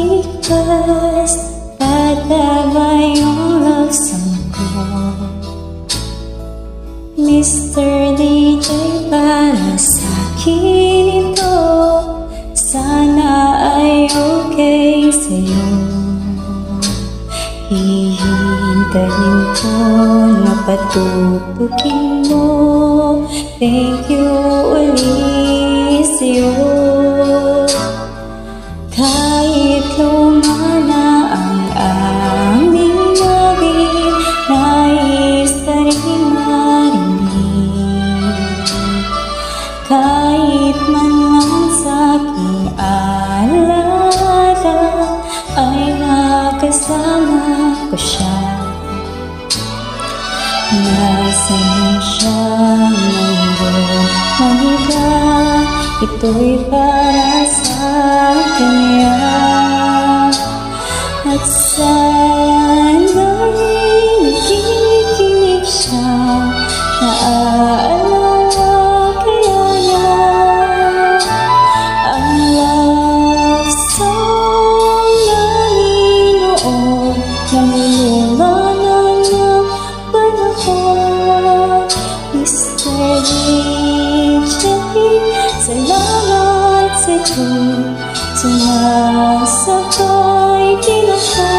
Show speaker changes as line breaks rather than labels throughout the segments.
request padala yung love song ko. Mr. DJ, para sa'kin ito, sana ay okay sa'yo. Hihintayin ko na patupugin mo. Thank you ulit sa'yo. Kahit lumana ang aming naging, nais ka rin marinig. Kahit man lang sa'king alaala, ay nakasama ko siya. Nasaan siya ngayon, ang iba, ito'y para sa kanya. At sana'y nakikinig siya, naaalala kaya niya ang love song namin noon, nangungulanan ng panahon. Mr. DJ, salamat sa'yo, sumasabay din ako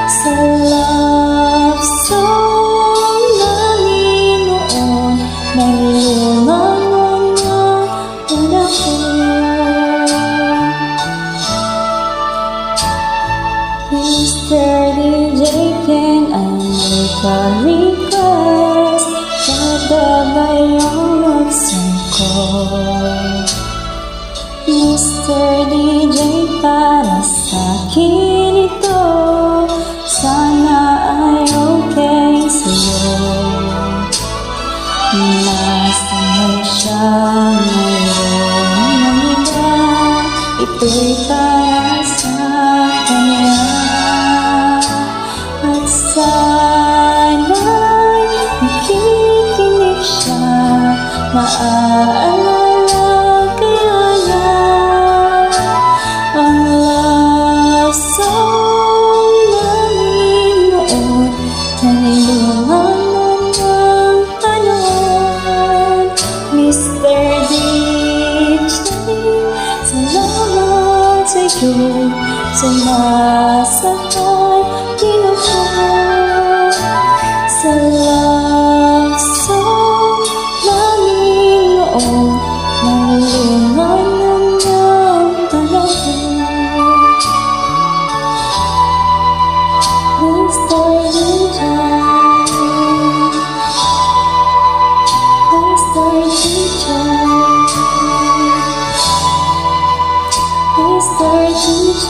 sa love song namin noon, nangungulanan ng panahon. Mr. DJ, can I make a request? Padala yung love song ko. Mr. DJ, para sa'kin ito, sana ay okay sa'yo. Nasaan siya ngayon, ang iba, ito'y para sa kanya. At sana'y nakikinig siya, maaalala kaya niya ang love song namin noon, nangungulanan ng panahon. Mr. DJ, salamat sa'yo, sumasabay din ako sa love song namin noon, nangungulanan ng panahon. Mr. DJ, Mr. DJ, Mr. DJ.